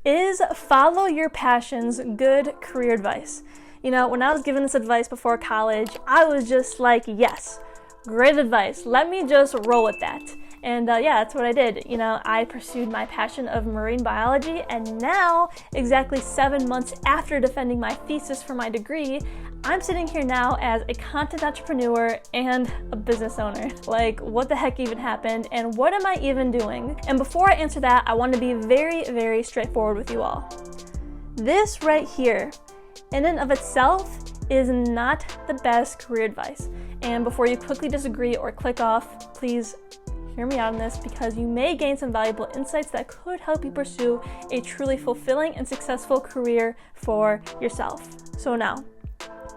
Is follow your passions good career advice? You know, when I was given this advice before college, I was just like, yes, great advice. Let me just roll with that. And yeah, that's what I did. You know, I pursued my passion of marine biology, and now, exactly 7 months after defending my thesis for my degree, I'm sitting here now as a content entrepreneur and a business owner. Like, what the heck even happened, and what am I even doing? And before I answer that, I want to be very, very straightforward with you all. This right here, in and of itself, is not the best career advice. And before you quickly disagree or click off, please hear me out on this, because you may gain some valuable insights that could help you pursue a truly fulfilling and successful career for yourself. So now,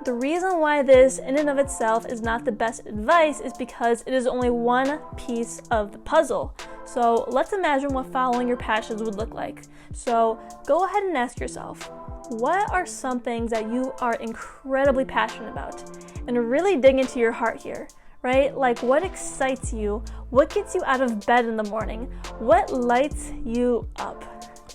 the reason why this in and of itself is not the best advice is because it is only one piece of the puzzle. So let's imagine what following your passions would look like. So go ahead and ask yourself, what are some things that you are incredibly passionate about? And really dig into your heart here, right? Like, what excites you? What gets you out of bed in the morning? What lights you up?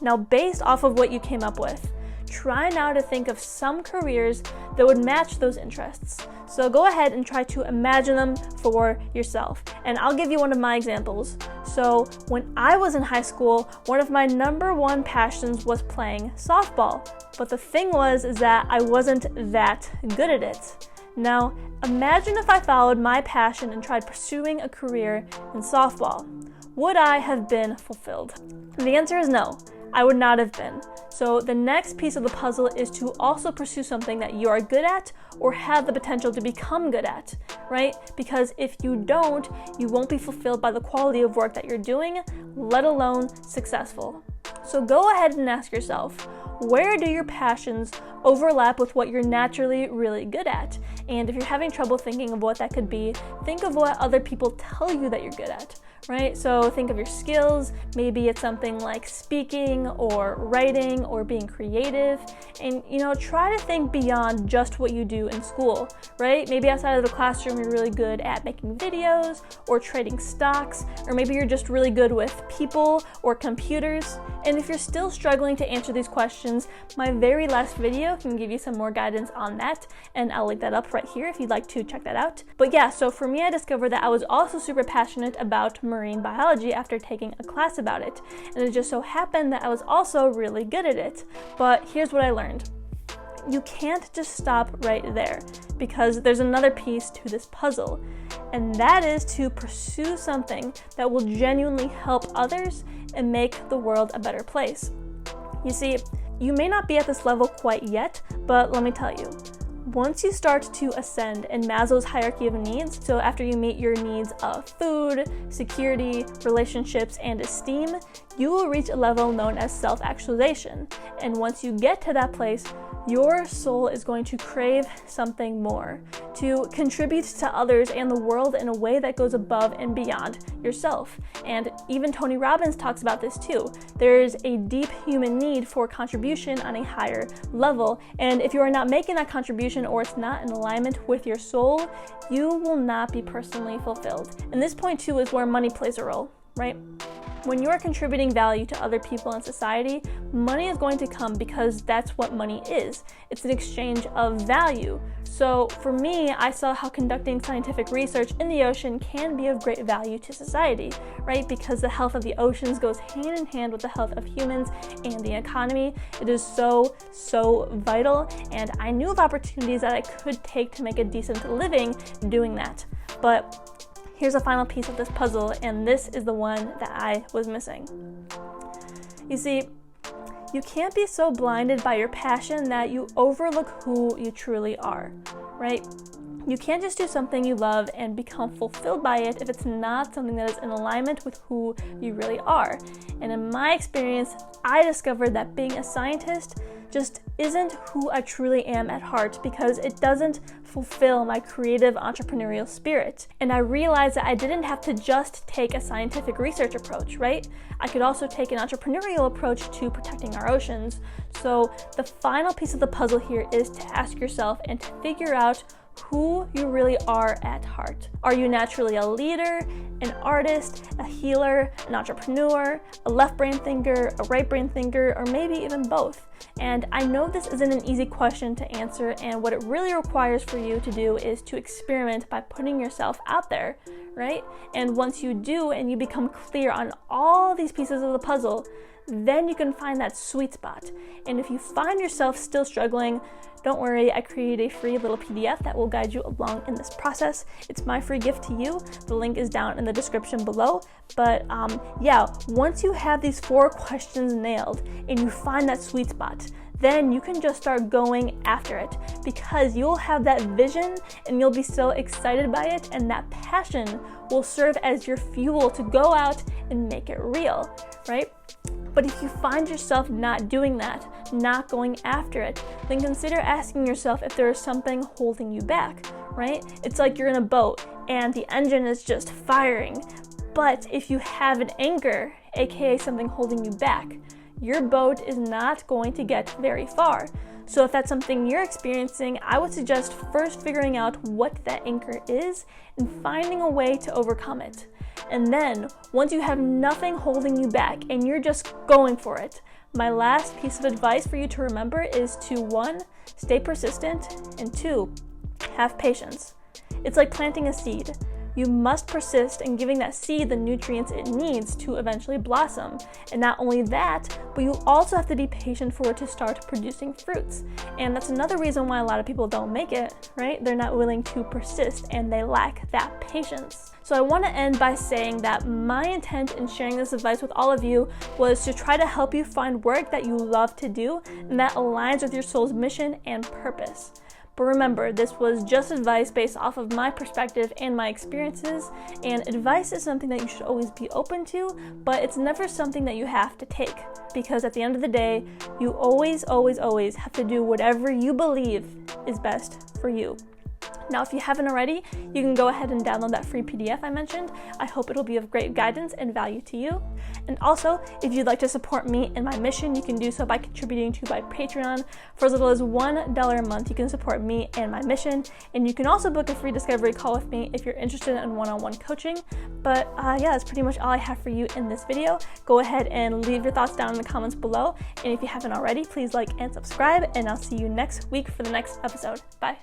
Now, based off of what you came up with, try now to think of some careers that would match those interests. So go ahead and try to imagine them for yourself. And I'll give you one of my examples. So when I was in high school, one of my number one passions was playing softball. But the thing was is that I wasn't that good at it. Now, imagine if I followed my passion and tried pursuing a career in softball. Would I have been fulfilled? And the answer is no. I would not have been. So the next piece of the puzzle is to also pursue something that you are good at or have the potential to become good at, right? Because if you don't, you won't be fulfilled by the quality of work that you're doing, let alone successful. So go ahead and ask yourself, where do your passions overlap with what you're naturally really good at? And if you're having trouble thinking of what that could be, think of what other people tell you that you're good at, right? So think of your skills. Maybe it's something like speaking or writing or being creative. And, you know, try to think beyond just what you do in school, right? Maybe outside of the classroom, you're really good at making videos or trading stocks, or maybe you're just really good with people or computers. And if you're still struggling to answer these questions, my very last video can give you some more guidance on that, and I'll link that up right here if you'd like to check that out. But yeah, so for me, I discovered that I was also super passionate about marine biology after taking a class about it, and it just so happened that I was also really good at it. But here's what I learned. You can't just stop right there, because there's another piece to this puzzle, and that is to pursue something that will genuinely help others and make the world a better place. You see, you may not be at this level quite yet, but let me tell you, once you start to ascend in Maslow's hierarchy of needs, so after you meet your needs of food, security, relationships, and esteem, you will reach a level known as self-actualization. And once you get to that place, your soul is going to crave something more, to contribute to others and the world in a way that goes above and beyond yourself. And even Tony Robbins talks about this too. There is a deep human need for contribution on a higher level, and if you are not making that contribution or it's not in alignment with your soul, you will not be personally fulfilled. And this point too is where money plays a role, right? When you are contributing value to other people in society, money is going to come because that's what money is. It's an exchange of value. So for me, I saw how conducting scientific research in the ocean can be of great value to society, right? Because the health of the oceans goes hand in hand with the health of humans and the economy. It is so, so vital, and I knew of opportunities that I could take to make a decent living doing that. But here's a final piece of this puzzle, and this is the one that I was missing. You see, you can't be so blinded by your passion that you overlook who you truly are, right? You can't just do something you love and become fulfilled by it if it's not something that is in alignment with who you really are. And in my experience, I discovered that being a scientist just isn't who I truly am at heart, because it doesn't fulfill my creative entrepreneurial spirit. And I realized that I didn't have to just take a scientific research approach, right? I could also take an entrepreneurial approach to protecting our oceans. So the final piece of the puzzle here is to ask yourself and to figure out who you really are at heart. Are you naturally a leader, an artist, a healer, an entrepreneur, a left brain thinker, a right brain thinker, or maybe even both? And I know this isn't an easy question to answer, and what it really requires for you to do is to experiment by putting yourself out there, right? And once you do and you become clear on all these pieces of the puzzle, then you can find that sweet spot. And if you find yourself still struggling, don't worry, I created a free little PDF that will guide you along in this process. It's my free gift to you. The link is down in the description below. But once you have these 4 questions nailed and you find that sweet spot, then you can just start going after it, because you'll have that vision and you'll be so excited by it, and that passion will serve as your fuel to go out and make it real, right? But if you find yourself not doing that, not going after it, then consider asking yourself if there is something holding you back, right? It's like you're in a boat and the engine is just firing. But if you have an anchor, aka something holding you back, your boat is not going to get very far. So if that's something you're experiencing, I would suggest first figuring out what that anchor is and finding a way to overcome it. And then, once you have nothing holding you back and you're just going for it, my last piece of advice for you to remember is to 1, stay persistent, and 2, have patience. It's like planting a seed. You must persist in giving that seed the nutrients it needs to eventually blossom. And not only that, but you also have to be patient for it to start producing fruits. And that's another reason why a lot of people don't make it, right? They're not willing to persist and they lack that patience. So I want to end by saying that my intent in sharing this advice with all of you was to try to help you find work that you love to do and that aligns with your soul's mission and purpose. But remember, this was just advice based off of my perspective and my experiences, and advice is something that you should always be open to, but it's never something that you have to take, because at the end of the day, you always have to do whatever you believe is best for you. Now, if you haven't already, you can go ahead and download that free PDF I mentioned. I hope it'll be of great guidance and value to you. And also, if you'd like to support me in my mission, you can do so by contributing to my Patreon. For as little as $1 a month, you can support me and my mission. And you can also book a free discovery call with me if you're interested in one-on-one coaching. But that's pretty much all I have for you in this video. Go ahead and leave your thoughts down in the comments below. And if you haven't already, please like and subscribe. And I'll see you next week for the next episode. Bye.